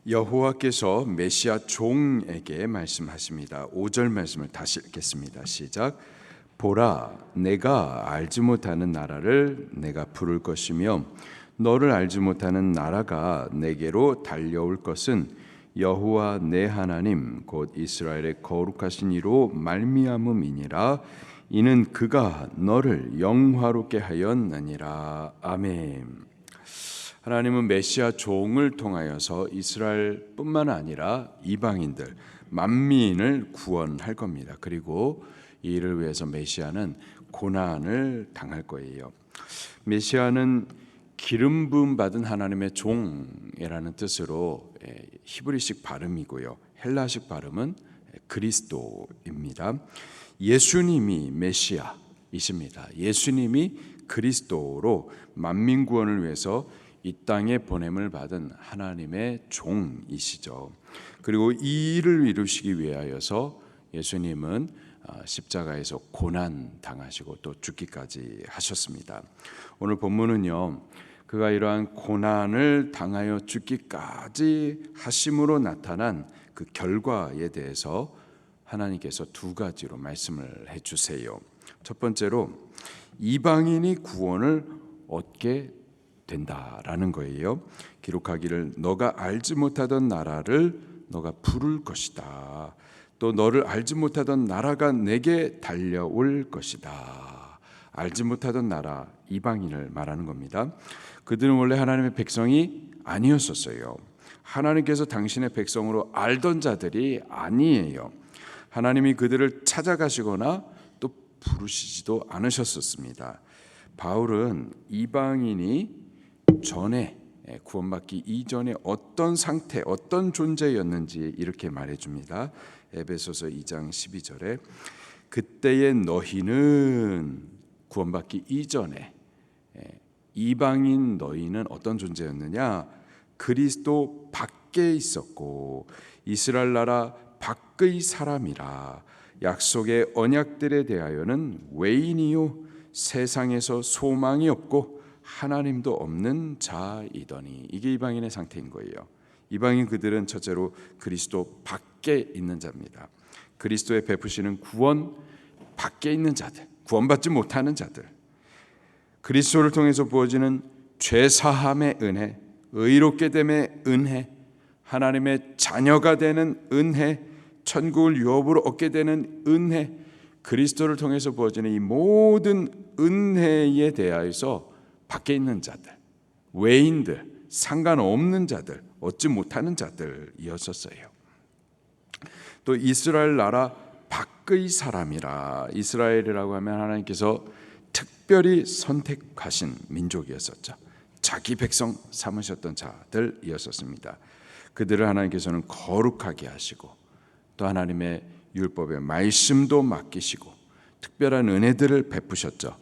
여호와께서 메시아 종에게 말씀하십니다. 5절 말씀을 다시 읽겠습니다. 시작. 보라, 내가 알지 못하는 나라를 내가 부를 것이며 너를 알지 못하는 나라가 내게로 달려올 것은 여호와 내 하나님 곧 이스라엘의 거룩하신 이로 말미암음이니라. 이는 그가 너를 영화롭게 하였느니라. 아멘. 하나님은 메시아 종을 통하여서 이스라엘뿐만 아니라 이방인들, 만민을 구원할 겁니다. 그리고 이 일을 위해서 메시아는 고난을 당할 거예요. 메시아는 기름 부음 받은 하나님의 종이라는 뜻으로 히브리식 발음이고요. 헬라식 발음은 그리스도입니다. 예수님이 메시아이십니다. 예수님이 그리스도로 만민 구원을 위해서 이 땅에 보냄을 받은 하나님의 종이시죠. 그리고 이 일을 이루시기 위하여서 예수님은 십자가에서 고난 당하시고 또 죽기까지 하셨습니다. 오늘 본문은요, 그가 이러한 고난을 당하여 죽기까지 하심으로 나타난 그 결과에 대해서 하나님께서 두 가지로 말씀을 해주세요. 첫 번째로 이방인이 구원을 얻게 된다라는 거예요. 기록하기를 너가 알지 못하던 나라를 너가 부를 것이다. 또 너를 알지 못하던 나라가 내게 달려올 것이다. 알지 못하던 나라, 이방인을 말하는 겁니다. 그들은 원래 하나님의 백성이 아니었었어요. 하나님께서 당신의 백성으로 알던 자들이 아니에요. 하나님이 그들을 찾아가시거나 또 부르시지도 않으셨었습니다. 바울은 이방인이 전에 구원받기 이전에 어떤 상태, 어떤 존재였는지 이렇게 말해줍니다. 에베소서 2장 12절에 그때의 너희는 구원받기 이전에 이방인 너희는 어떤 존재였느냐? 그리스도 밖에 있었고 이스라엘 나라 밖의 사람이라. 약속의 언약들에 대하여는 외인이요 세상에서 소망이 없고 하나님도 없는 자이더니. 이게 이방인의 상태인 거예요. 이방인 그들은 첫째로 그리스도 밖에 있는 자입니다. 그리스도의 베푸시는 구원 밖에 있는 자들, 구원받지 못하는 자들, 그리스도를 통해서 부어지는 죄사함의 은혜, 의롭게 됨의 은혜, 하나님의 자녀가 되는 은혜, 천국을 유업으로 얻게 되는 은혜, 그리스도를 통해서 부어지는 이 모든 은혜에 대하여서 밖에 있는 자들, 외인들, 상관없는 자들, 얻지 못하는 자들이었었어요. 또 이스라엘 나라 밖의 사람이라. 이스라엘이라고 하면 하나님께서 특별히 선택하신 민족이었었죠. 자기 백성 삼으셨던 자들이었었습니다. 그들을 하나님께서는 거룩하게 하시고 또 하나님의 율법의 말씀도 맡기시고 특별한 은혜들을 베푸셨죠.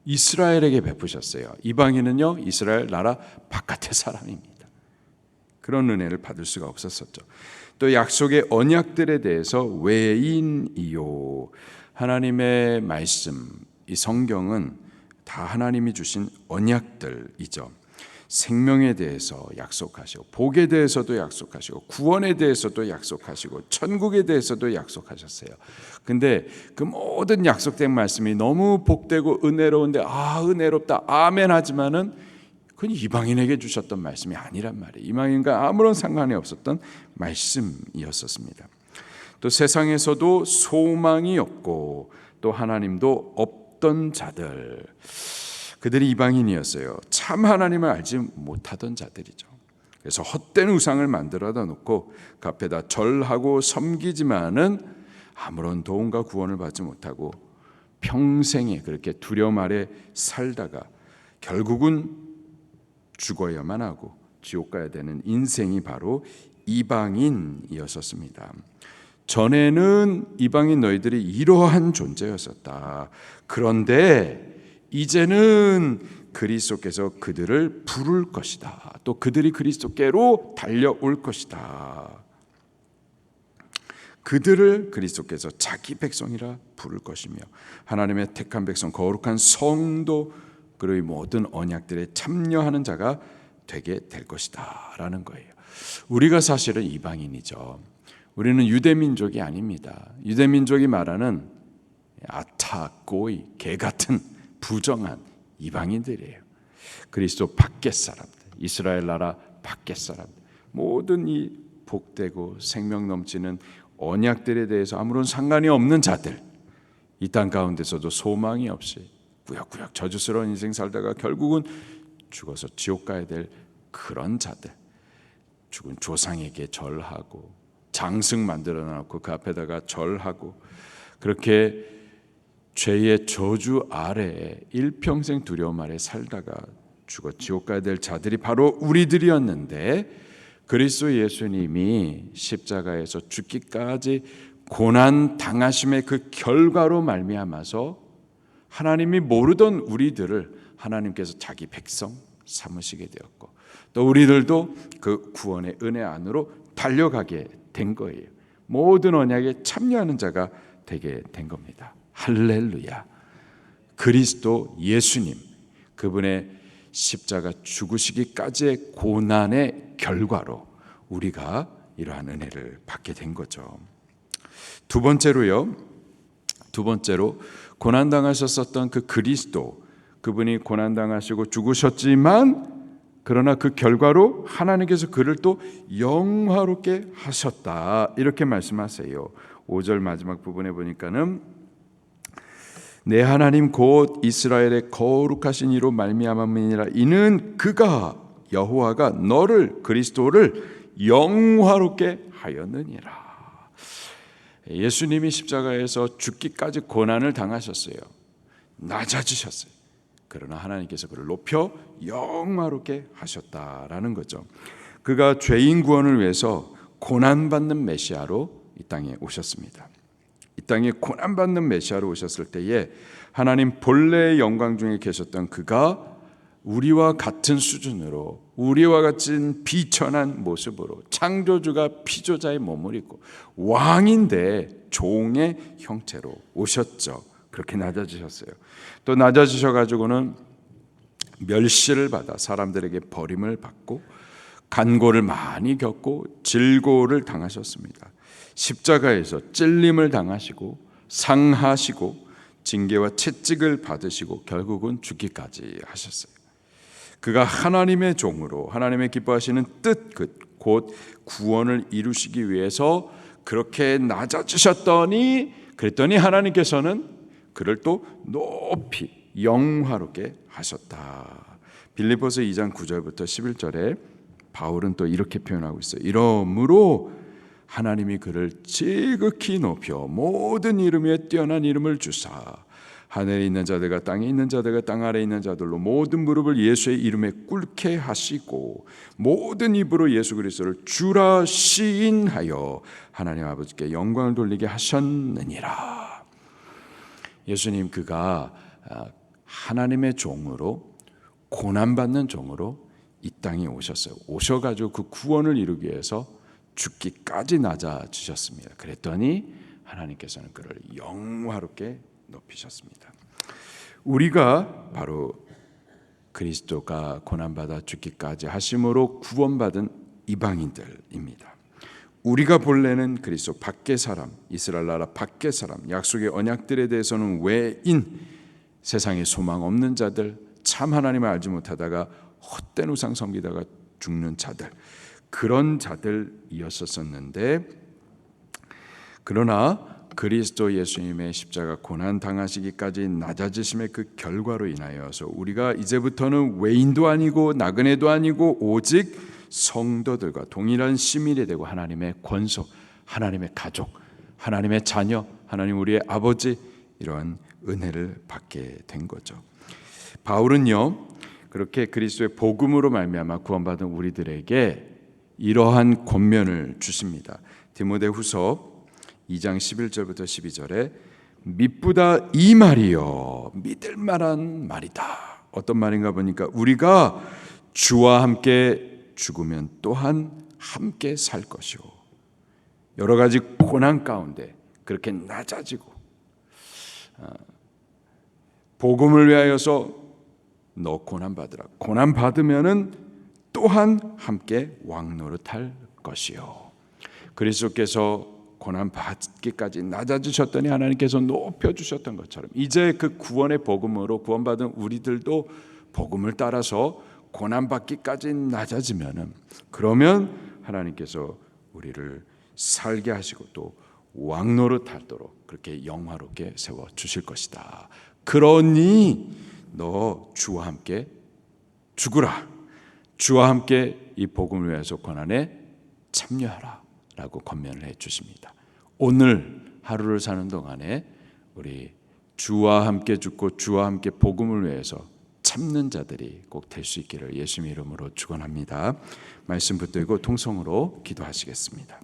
이스라엘에게 베푸셨어요. 이방인은요, 이스라엘 나라 바깥의 사람입니다. 그런 은혜를 받을 수가 없었었죠. 또 약속의 언약들에 대해서 외인이요. 하나님의 말씀, 이 성경은 다 하나님이 주신 언약들이죠. 생명에 대해서 약속하시고 복에 대해서도 약속하시고 구원에 대해서도 약속하시고 천국에 대해서도 약속하셨어요. 근데 그 모든 약속된 말씀이 너무 복되고 은혜로운데 은혜롭다 아멘 하지만은 그건 이방인에게 주셨던 말씀이 아니란 말이에요. 이방인과 아무런 상관이 없었던 말씀이었었습니다. 또 세상에서도 소망이 없고 또 하나님도 없던 자들, 그들이 이방인이었어요. 참 하나님을 알지 못하던 자들이죠. 그래서 헛된 우상을 만들어다 놓고 그 앞에다 절하고 섬기지만은 아무런 도움과 구원을 받지 못하고 평생에 그렇게 두려움 아래 살다가 결국은 죽어야만 하고 지옥 가야 되는 인생이 바로 이방인이었었습니다. 전에는 이방인 너희들이 이러한 존재였었다. 그런데 이제는 그리스도께서 그들을 부를 것이다. 또 그들이 그리스도께로 달려올 것이다. 그들을 그리스도께서 자기 백성이라 부를 것이며 하나님의 택한 백성, 거룩한 성도, 그리고 모든 언약들에 참여하는 자가 되게 될 것이다 라는 거예요. 우리가 사실은 이방인이죠. 우리는 유대민족이 아닙니다. 유대민족이 말하는 아타고이, 개같은 부정한 이방인들이에요. 그리스도 밖의 사람들, 이스라엘 나라 밖의 사람들, 모든 이 복되고 생명 넘치는 언약들에 대해서 아무런 상관이 없는 자들, 이 땅 가운데서도 소망이 없이 꾸역꾸역 저주스러운 인생 살다가 결국은 죽어서 지옥 가야 될 그런 자들, 죽은 조상에게 절하고 장승 만들어 놨고 그 앞에다가 절하고 그렇게 죄의 저주 아래에 일평생 두려움 아래 살다가 죽어 지옥 가야 될 자들이 바로 우리들이었는데, 그리스도 예수님이 십자가에서 죽기까지 고난 당하심의 그 결과로 말미암아서 하나님이 모르던 우리들을 하나님께서 자기 백성 삼으시게 되었고, 또 우리들도 그 구원의 은혜 안으로 달려가게 된 거예요. 모든 언약에 참여하는 자가 되게 된 겁니다. 할렐루야. 그리스도 예수님, 그분의 십자가 죽으시기까지의 고난의 결과로 우리가 이러한 은혜를 받게 된 거죠. 두 번째로 고난당하셨었던 그 그리스도, 그분이 고난당하시고 죽으셨지만 그러나 그 결과로 하나님께서 그를 또 영화롭게 하셨다, 이렇게 말씀하세요. 5절 마지막 부분에 보니까는 내 하나님 곧 이스라엘의 거룩하신 이로 말미암음이니라. 이는 그가 여호와가 너를 그리스도를 영화롭게 하였느니라. 예수님이 십자가에서 죽기까지 고난을 당하셨어요. 낮아지셨어요. 그러나 하나님께서 그를 높여 영화롭게 하셨다라는 거죠. 그가 죄인 구원을 위해서 고난받는 메시아로 이 땅에 오셨습니다. 이 땅에 고난받는 메시아로 오셨을 때에 하나님 본래의 영광 중에 계셨던 그가 우리와 같은 수준으로, 우리와 같은 비천한 모습으로 창조주가 피조자의 몸을 입고 왕인데 종의 형체로 오셨죠. 그렇게 낮아지셨어요. 또 낮아지셔가지고는 멸시를 받아 사람들에게 버림을 받고 간고를 많이 겪고 질고를 당하셨습니다. 십자가에서 찔림을 당하시고 상하시고 징계와 채찍을 받으시고 결국은 죽기까지 하셨어요. 그가 하나님의 종으로 하나님의 기뻐하시는 뜻, 곧 구원을 이루시기 위해서 그렇게 낮아지셨더니, 그랬더니 하나님께서는 그를 또 높이 영화롭게 하셨다. 빌립보서 2장 9절부터 11절에 바울은 또 이렇게 표현하고 있어요. 이러므로 하나님이 그를 지극히 높여 모든 이름 위에 뛰어난 이름을 주사 하늘에 있는 자들과 땅에 있는 자들과 땅 아래에 있는 자들로 모든 무릎을 예수의 이름에 꿇게 하시고 모든 입으로 예수 그리스도를 주라 시인하여 하나님 아버지께 영광을 돌리게 하셨느니라. 예수님, 그가 하나님의 종으로, 고난받는 종으로 이 땅에 오셨어요. 오셔가지고 그 구원을 이루기 위해서 죽기까지 낮아지셨습니다. 그랬더니 하나님께서는 그를 영화롭게 높이셨습니다. 우리가 바로 그리스도가 고난받아 죽기까지 하심으로 구원받은 이방인들입니다. 우리가 본래는 그리스도 밖의 사람, 이스라엘 나라 밖의 사람, 약속의 언약들에 대해서는 외인, 세상에 소망 없는 자들, 참 하나님을 알지 못하다가 헛된 우상 섬기다가 죽는 자들, 그런 자들이었었는데, 그러나 그리스도 예수님의 십자가 고난 당하시기까지 낮아지심의 그 결과로 인하여서 우리가 이제부터는 외인도 아니고 나그네도 아니고 오직 성도들과 동일한 시민이 되고 하나님의 권속, 하나님의 가족, 하나님의 자녀, 하나님 우리의 아버지, 이러한 은혜를 받게 된 거죠. 바울은요, 그렇게 그리스도의 복음으로 말미암아 구원받은 우리들에게 이러한 권면을 주십니다. 디모데후서 2장 11절부터 12절에 미쁘다 이 말이요, 믿을 만한 말이다. 어떤 말인가 보니까 우리가 주와 함께 죽으면 또한 함께 살 것이요, 여러 가지 고난 가운데 그렇게 낮아지고 복음을 위하여서 너 고난 받으라. 고난 받으면은 또한 함께 왕노릇할 것이요. 그리스도께서 고난 받기까지 낮아지셨더니 하나님께서 높여주셨던 것처럼 이제 그 구원의 복음으로 구원받은 우리들도 복음을 따라서 고난 받기까지 낮아지면은, 그러면 하나님께서 우리를 살게 하시고 또 왕노릇하도록 그렇게 영화롭게 세워 주실 것이다. 그러니 너 주와 함께 죽으라. 주와 함께 이 복음을 위해서 고난에 참여하라 라고 권면을 해 주십니다. 오늘 하루를 사는 동안에 우리 주와 함께 죽고 주와 함께 복음을 위해서 참는 자들이 꼭 될 수 있기를 예수님 이름으로 축원합니다. 말씀 붙들고 통성으로 기도하시겠습니다.